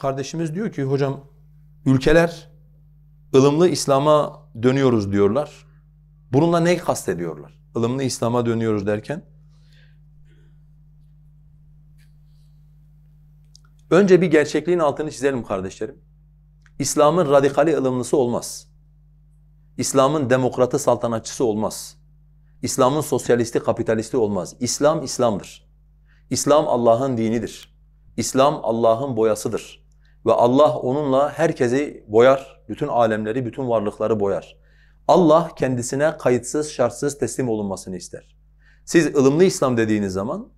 kardeşimiz diyor ki hocam ülkeler ılımlı İslam'a dönüyoruz diyorlar. Bununla neyi kastediyorlar? Ilımlı İslam'a dönüyoruz derken önce bir gerçekliğin altını çizelim kardeşlerim. İslam'ın radikali ılımlısı olmaz. İslam'ın demokratı saltanatçısı olmaz. İslam'ın sosyalisti kapitalisti olmaz. İslam İslam'dır. İslam Allah'ın dinidir. İslam Allah'ın boyasıdır. Ve Allah onunla herkesi boyar, bütün alemleri, bütün varlıkları boyar. Allah kendisine kayıtsız, şartsız teslim olunmasını ister. Siz ılımlı İslam dediğiniz zaman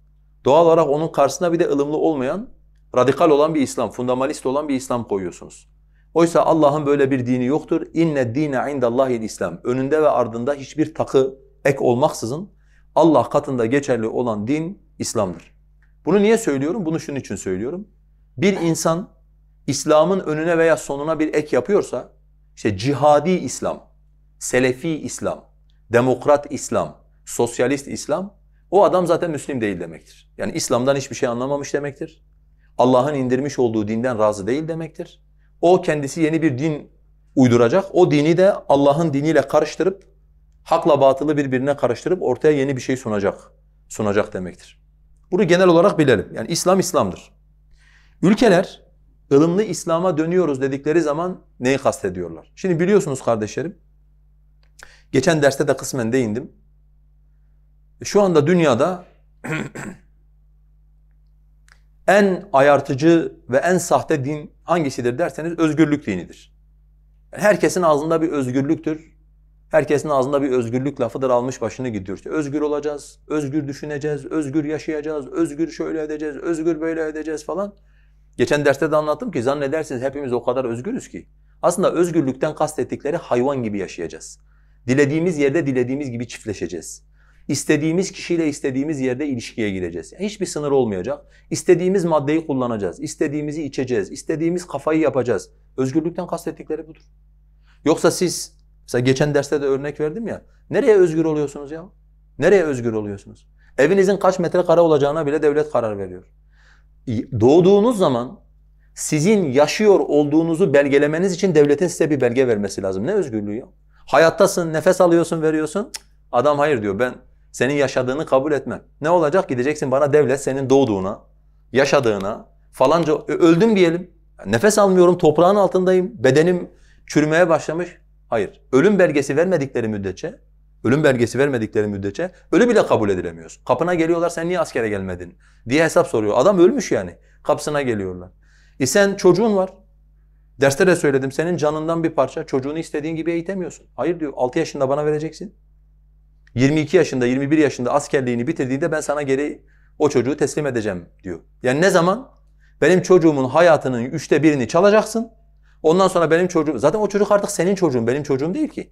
doğal olarak onun karşısına bir de ılımlı olmayan, radikal olan bir İslam, fundamentalist olan bir İslam koyuyorsunuz. Oysa Allah'ın böyle bir dini yoktur. İnne dîne indallâhil İslam. Önünde ve ardında hiçbir takı, ek olmaksızın Allah katında geçerli olan din İslam'dır. Bunu niye söylüyorum? Bunu şunun için söylüyorum. Bir insan İslam'ın önüne veya sonuna bir ek yapıyorsa, işte cihadi İslam, selefi İslam, demokrat İslam, sosyalist İslam, o adam zaten Müslim değil demektir. Yani İslam'dan hiçbir şey anlamamış demektir. Allah'ın indirmiş olduğu dinden razı değil demektir. O kendisi yeni bir din uyduracak. O dini de Allah'ın diniyle karıştırıp, hakla batılı birbirine karıştırıp ortaya yeni bir şey sunacak demektir. Bunu genel olarak bilelim. Yani İslam İslam'dır. Ülkeler ılımlı İslam'a dönüyoruz dedikleri zaman neyi kastediyorlar? Şimdi biliyorsunuz kardeşlerim, geçen derste de kısmen değindim. Şu anda dünyada en ayartıcı ve en sahte din hangisidir derseniz özgürlük dinidir. Yani herkesin ağzında bir özgürlüktür. Herkesin ağzında bir özgürlük lafıdır, almış başını gidiyor. İşte özgür olacağız, özgür düşüneceğiz, özgür yaşayacağız, özgür şöyle edeceğiz, özgür böyle edeceğiz falan. Geçen derste de anlattım ki zannedersiniz hepimiz o kadar özgürüz ki. Aslında özgürlükten kastettikleri hayvan gibi yaşayacağız. Dilediğimiz yerde dilediğimiz gibi çiftleşeceğiz. İstediğimiz kişiyle istediğimiz yerde ilişkiye gireceğiz. Yani hiçbir sınır olmayacak. İstediğimiz maddeyi kullanacağız, istediğimizi içeceğiz, istediğimiz kafayı yapacağız. Özgürlükten kastettikleri budur. Yoksa siz, mesela geçen derste de örnek verdim ya, nereye özgür oluyorsunuz ya? Nereye özgür oluyorsunuz? Evinizin kaç metrekare olacağına bile devlet karar veriyor. Doğduğunuz zaman sizin yaşıyor olduğunuzu belgelemeniz için devletin size bir belge vermesi lazım. Ne özgürlüğü ya? Hayattasın, nefes alıyorsun, veriyorsun. Adam hayır diyor, ben senin yaşadığını kabul etmem. Ne olacak? Gideceksin bana devlet senin doğduğuna, yaşadığına, falanca öldüm diyelim. Nefes almıyorum, toprağın altındayım, bedenim çürümeye başlamış. Hayır. Ölüm belgesi vermedikleri müddetçe, ölü bile kabul edilemiyorsun. Kapına geliyorlar, sen niye askere gelmedin diye hesap soruyor. Adam ölmüş yani. Kapısına geliyorlar. Sen çocuğun var. Derste de söyledim, senin canından bir parça. Çocuğunu istediğin gibi eğitemiyorsun. Hayır diyor, 6 yaşında bana vereceksin. 22 yaşında, 21 yaşında askerliğini bitirdiğinde ben sana geri o çocuğu teslim edeceğim diyor. Yani ne zaman? Benim çocuğumun hayatının 1/3'ünü çalacaksın. Ondan sonra benim çocuğum, zaten o çocuk artık senin çocuğun, benim çocuğum değil ki.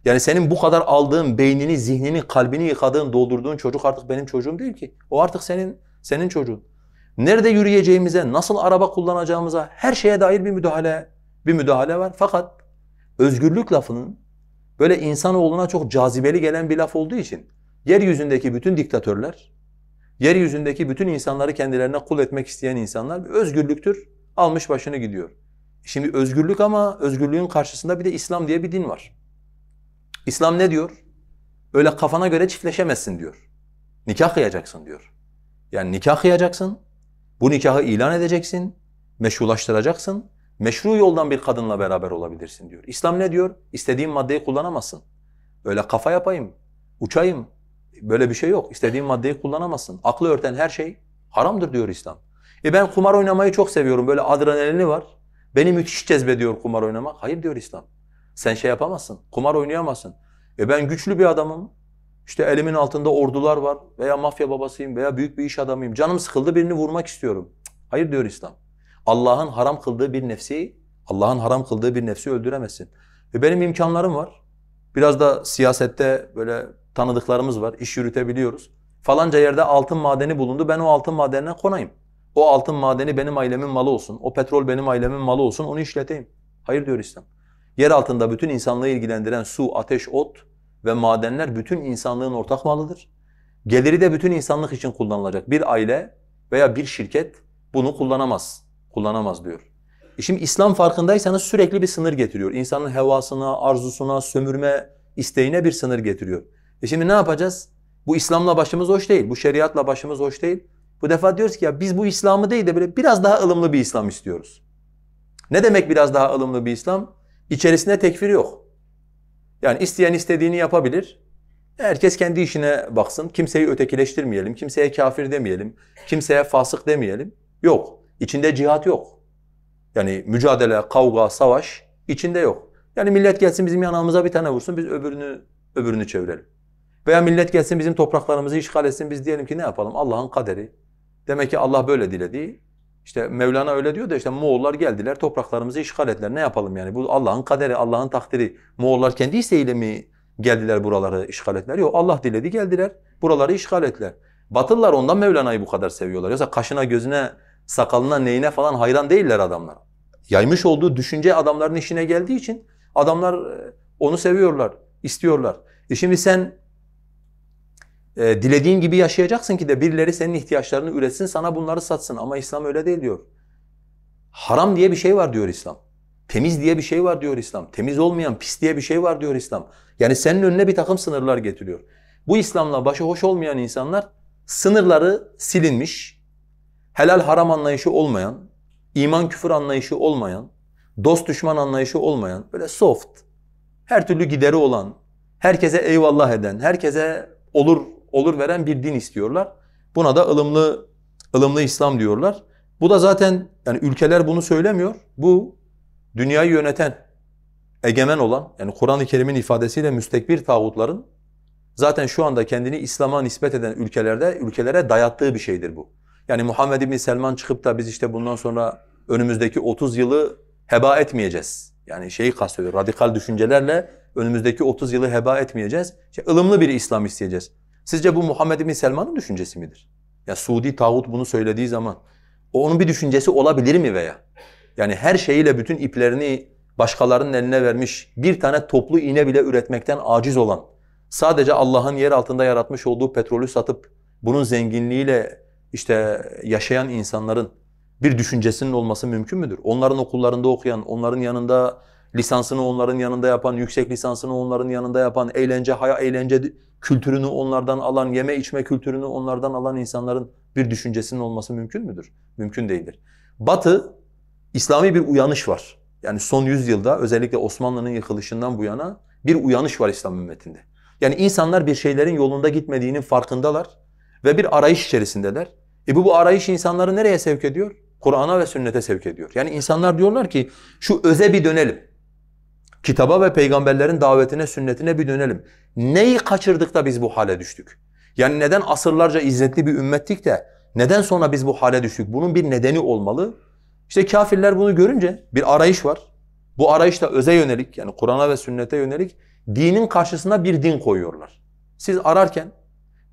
Yani senin bu kadar aldığın beynini, zihnini, kalbini yıkadığın, doldurduğun çocuk artık benim çocuğum değil ki. O artık senin çocuğun. Nerede yürüyeceğimize, nasıl araba kullanacağımıza, her şeye dair bir müdahale var. Fakat özgürlük lafının böyle insanoğluna çok cazibeli gelen bir laf olduğu için yeryüzündeki bütün diktatörler, yeryüzündeki bütün insanları kendilerine kul etmek isteyen insanlar özgürlüktür, almış başını gidiyor. Şimdi özgürlük ama özgürlüğün karşısında bir de İslam diye bir din var. İslam ne diyor? Öyle kafana göre çiftleşemezsin diyor. Nikah kıyacaksın diyor. Yani nikah kıyacaksın, bu nikahı ilan edeceksin, meşrulaştıracaksın, meşru yoldan bir kadınla beraber olabilirsin diyor. İslam ne diyor? İstediğin maddeyi kullanamazsın. Öyle kafa yapayım, uçayım, böyle bir şey yok. İstediğin maddeyi kullanamazsın. Aklı örten her şey haramdır diyor İslam. Ben kumar oynamayı çok seviyorum, böyle adrenalini var. Beni müthiş cezbediyor kumar oynamak. Hayır diyor İslam. Sen şey yapamazsın, kumar oynayamazsın. Ben güçlü bir adamım, işte elimin altında ordular var veya mafya babasıyım veya büyük bir iş adamıyım. Canım sıkıldı, birini vurmak istiyorum. Hayır diyor İslam. Allah'ın haram kıldığı bir nefsi öldüremezsin. Benim imkanlarım var. Biraz da siyasette böyle tanıdıklarımız var, iş yürütebiliyoruz. Falanca yerde altın madeni bulundu, ben o altın madenine konayım. O altın madeni benim ailemin malı olsun, o petrol benim ailemin malı olsun, onu işleteyim. Hayır diyor İslam. Yer altında bütün insanlığı ilgilendiren su, ateş, ot ve madenler bütün insanlığın ortak malıdır. Geliri de bütün insanlık için kullanılacak. Bir aile veya bir şirket bunu kullanamaz diyor. Şimdi İslam farkındaysanız sürekli bir sınır getiriyor. İnsanın hevasına, arzusuna, sömürme isteğine bir sınır getiriyor. Şimdi ne yapacağız? Bu İslam'la başımız hoş değil, bu şeriatla başımız hoş değil. Bu defa diyoruz ki ya biz bu İslam'ı değil de böyle biraz daha ılımlı bir İslam istiyoruz. Ne demek biraz daha ılımlı bir İslam? İçerisinde tekfir yok. Yani isteyen istediğini yapabilir. Herkes kendi işine baksın. Kimseyi ötekileştirmeyelim, kimseye kafir demeyelim, kimseye fasık demeyelim. Yok. İçinde cihat yok. Yani mücadele, kavga, savaş içinde yok. Yani millet gelsin bizim yanağımıza bir tane vursun, biz öbürünü çevirelim. Veya millet gelsin bizim topraklarımızı işgal etsin, biz diyelim ki ne yapalım? Allah'ın kaderi. Demek ki Allah böyle diledi. İşte Mevlana öyle diyor da işte Moğollar geldiler, topraklarımızı işgal ettiler. Ne yapalım yani? Bu Allah'ın kaderi, Allah'ın takdiri. Moğollar kendi isteğiyle mi geldiler buraları işgal ettiler? Yok, Allah diledi geldiler, buraları işgal ettiler. Batılılar ondan Mevlana'yı bu kadar seviyorlar. Yoksa kaşına, gözüne, sakalına, neyine falan hayran değiller adamlar. Yaymış olduğu düşünce adamların işine geldiği için adamlar onu seviyorlar, istiyorlar. Şimdi sen dilediğin gibi yaşayacaksın ki de birileri senin ihtiyaçlarını üretsin, sana bunları satsın. Ama İslam öyle değil diyor. Haram diye bir şey var diyor İslam. Temiz diye bir şey var diyor İslam. Temiz olmayan, pis diye bir şey var diyor İslam. Yani senin önüne bir takım sınırlar getiriyor. Bu İslam'la başı hoş olmayan insanlar sınırları silinmiş, helal haram anlayışı olmayan, iman küfür anlayışı olmayan, dost düşman anlayışı olmayan, böyle soft, her türlü gideri olan, herkese eyvallah eden, herkese olur veren bir din istiyorlar. Buna da ılımlı İslam diyorlar. Bu da zaten yani ülkeler bunu söylemiyor. Bu dünyayı yöneten, egemen olan, yani Kur'an-ı Kerim'in ifadesiyle müstekbir tağutların zaten şu anda kendini İslam'a nispet eden ülkelere dayattığı bir şeydir bu. Yani Muhammed İbni Selman çıkıp da biz işte bundan sonra önümüzdeki 30 yılı heba etmeyeceğiz. Yani şeyi kastediyor, radikal düşüncelerle önümüzdeki 30 yılı heba etmeyeceğiz. İşte ılımlı bir İslam isteyeceğiz. Sizce bu Muhammed İbni Selman'ın düşüncesi midir? Ya Suudi tağut bunu söylediği zaman onun bir düşüncesi olabilir mi veya? Yani her şeyiyle bütün iplerini başkalarının eline vermiş, bir tane toplu iğne bile üretmekten aciz olan, sadece Allah'ın yer altında yaratmış olduğu petrolü satıp bunun zenginliğiyle işte yaşayan insanların bir düşüncesinin olması mümkün müdür? Onların okullarında okuyan, onların yanında lisansını onların yanında yapan, yüksek lisansını onların yanında yapan, eğlence kültürünü onlardan alan, yeme içme kültürünü onlardan alan insanların bir düşüncesinin olması mümkün müdür? Mümkün değildir. Batı, İslami bir uyanış var. Yani son 100 yılda özellikle Osmanlı'nın yıkılışından bu yana bir uyanış var İslam ümmetinde. Yani insanlar bir şeylerin yolunda gitmediğinin farkındalar ve bir arayış içerisindeler. Bu arayış insanları nereye sevk ediyor? Kur'an'a ve sünnete sevk ediyor. Yani insanlar diyorlar ki şu öze bir dönelim. Kitaba ve peygamberlerin davetine, sünnetine bir dönelim. Neyi kaçırdık da biz bu hale düştük? Yani neden asırlarca izzetli bir ümmettik de neden sonra biz bu hale düştük? Bunun bir nedeni olmalı. İşte kafirler bunu görünce bir arayış var. Bu arayış da öze yönelik, yani Kur'an'a ve sünnete yönelik dinin karşısına bir din koyuyorlar. Siz ararken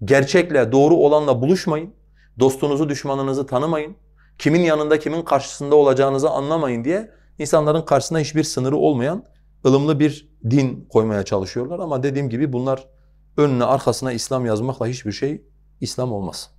gerçekle, doğru olanla buluşmayın, dostunuzu, düşmanınızı tanımayın, kimin yanında, kimin karşısında olacağınızı anlamayın diye insanların karşısına hiçbir sınırı olmayan ılımlı bir din koymaya çalışıyorlar. Ama dediğim gibi bunlar önüne arkasına İslam yazmakla hiçbir şey İslam olmaz.